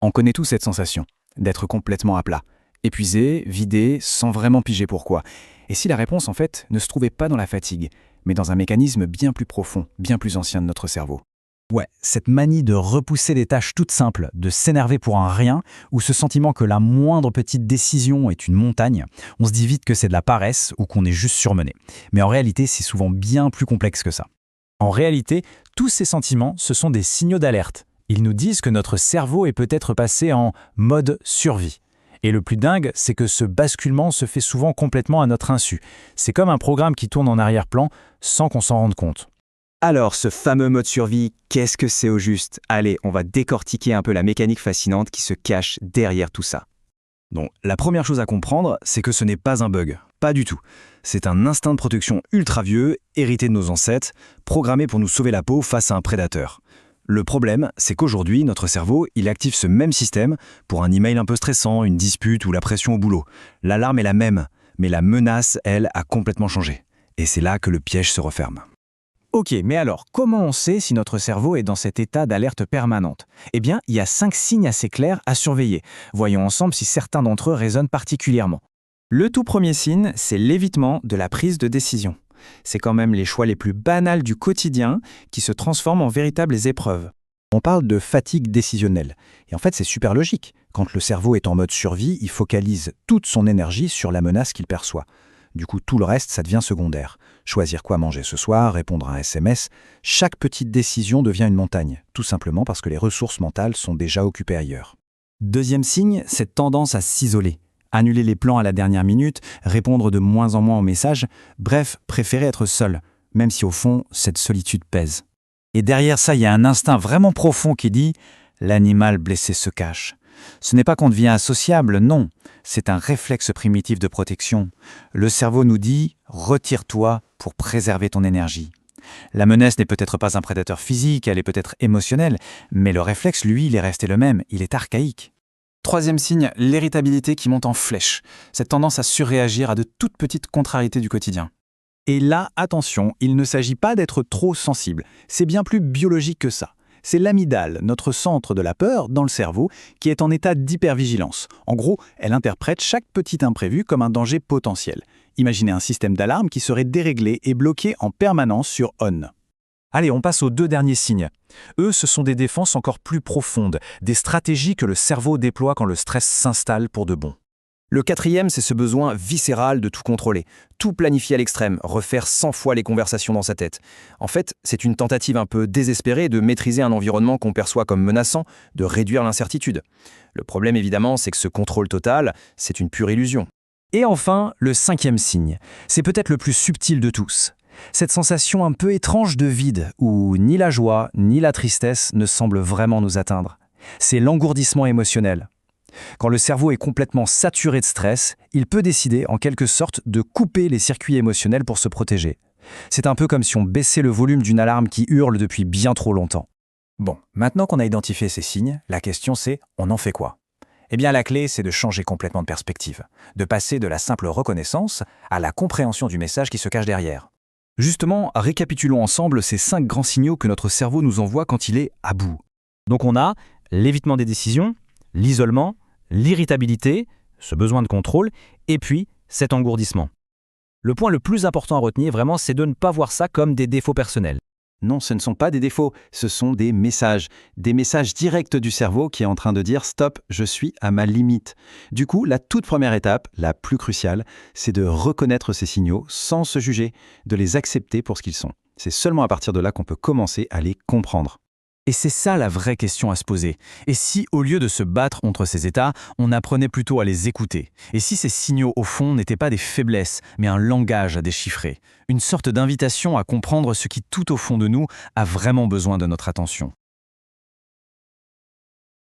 On connaît tous cette sensation, d'être complètement à plat, épuisé, vidé, sans vraiment piger pourquoi. Et si la réponse, en fait, ne se trouvait pas dans la fatigue, mais dans un mécanisme bien plus profond, bien plus ancien de notre cerveau? Ouais, cette manie de repousser des tâches toutes simples, de s'énerver pour un rien, ou ce sentiment que la moindre petite décision est une montagne, on se dit vite que c'est de la paresse ou qu'on est juste surmené. Mais en réalité, c'est souvent bien plus complexe que ça. En réalité, tous ces sentiments, ce sont des signaux d'alerte. Ils nous disent que notre cerveau est peut-être passé en mode survie. Et le plus dingue, c'est que ce basculement se fait souvent complètement à notre insu. C'est comme un programme qui tourne en arrière-plan sans qu'on s'en rende compte. Alors, ce fameux mode survie, qu'est-ce que c'est au juste? Allez, on va décortiquer un peu la mécanique fascinante qui se cache derrière tout ça. Donc, la première chose à comprendre, c'est que ce n'est pas un bug. Pas du tout. C'est un instinct de protection ultra vieux, hérité de nos ancêtres, programmé pour nous sauver la peau face à un prédateur. Le problème, c'est qu'aujourd'hui, notre cerveau, il active ce même système pour un email un peu stressant, une dispute ou la pression au boulot. L'alarme est la même, mais la menace, elle, a complètement changé. Et c'est là que le piège se referme. Ok, mais alors, comment on sait si notre cerveau est dans cet état d'alerte permanente? Eh bien, il y a 5 signes assez clairs à surveiller. Voyons ensemble si certains d'entre eux résonnent particulièrement. Le tout premier signe, c'est l'évitement de la prise de décision. C'est quand même les choix les plus banals du quotidien qui se transforment en véritables épreuves. On parle de fatigue décisionnelle. Et en fait, c'est super logique. Quand le cerveau est en mode survie, il focalise toute son énergie sur la menace qu'il perçoit. Du coup, tout le reste, ça devient secondaire. Choisir quoi manger ce soir, répondre à un SMS, chaque petite décision devient une montagne, tout simplement parce que les ressources mentales sont déjà occupées ailleurs. Deuxième signe, cette tendance à s'isoler. Annuler les plans à la dernière minute, répondre de moins en moins aux messages, bref, préférer être seul, même si au fond, cette solitude pèse. Et derrière ça, il y a un instinct vraiment profond qui dit « l'animal blessé se cache ». Ce n'est pas qu'on devient associable, non, c'est un réflexe primitif de protection. Le cerveau nous dit « retire-toi pour préserver ton énergie ». La menace n'est peut-être pas un prédateur physique, elle est peut-être émotionnelle, mais le réflexe, lui, il est resté le même, il est archaïque. Troisième signe, l'irritabilité qui monte en flèche, cette tendance à surréagir à de toutes petites contrariétés du quotidien. Et là, attention, il ne s'agit pas d'être trop sensible, c'est bien plus biologique que ça. C'est l'amygdale, notre centre de la peur dans le cerveau, qui est en état d'hypervigilance. En gros, elle interprète chaque petit imprévu comme un danger potentiel. Imaginez un système d'alarme qui serait déréglé et bloqué en permanence sur on. Allez, on passe aux 2 derniers signes. Eux, ce sont des défenses encore plus profondes, des stratégies que le cerveau déploie quand le stress s'installe pour de bon. Le quatrième, c'est ce besoin viscéral de tout contrôler, tout planifier à l'extrême, refaire 100 fois les conversations dans sa tête. En fait, c'est une tentative un peu désespérée de maîtriser un environnement qu'on perçoit comme menaçant, de réduire l'incertitude. Le problème, évidemment, c'est que ce contrôle total, c'est une pure illusion. Et enfin, le 5e signe. C'est peut-être le plus subtil de tous. Cette sensation un peu étrange de vide, où ni la joie, ni la tristesse ne semblent vraiment nous atteindre. C'est l'engourdissement émotionnel. Quand le cerveau est complètement saturé de stress, il peut décider en quelque sorte de couper les circuits émotionnels pour se protéger. C'est un peu comme si on baissait le volume d'une alarme qui hurle depuis bien trop longtemps. Bon, maintenant qu'on a identifié ces signes, la question c'est, on en fait quoi? Eh bien la clé c'est de changer complètement de perspective, de passer de la simple reconnaissance à la compréhension du message qui se cache derrière. Justement, récapitulons ensemble ces 5 grands signaux que notre cerveau nous envoie quand il est à bout. Donc on a l'évitement des décisions, l'isolement, l'irritabilité, ce besoin de contrôle, et puis cet engourdissement. Le point le plus important à retenir vraiment, c'est de ne pas voir ça comme des défauts personnels. Non, ce ne sont pas des défauts, ce sont des messages directs du cerveau qui est en train de dire « stop, je suis à ma limite ». Du coup, la toute première étape, la plus cruciale, c'est de reconnaître ces signaux sans se juger, de les accepter pour ce qu'ils sont. C'est seulement à partir de là qu'on peut commencer à les comprendre. Et c'est ça la vraie question à se poser. Et si, au lieu de se battre contre ces états, on apprenait plutôt à les écouter? Et si ces signaux, au fond, n'étaient pas des faiblesses, mais un langage à déchiffrer? Une sorte d'invitation à comprendre ce qui, tout au fond de nous, a vraiment besoin de notre attention.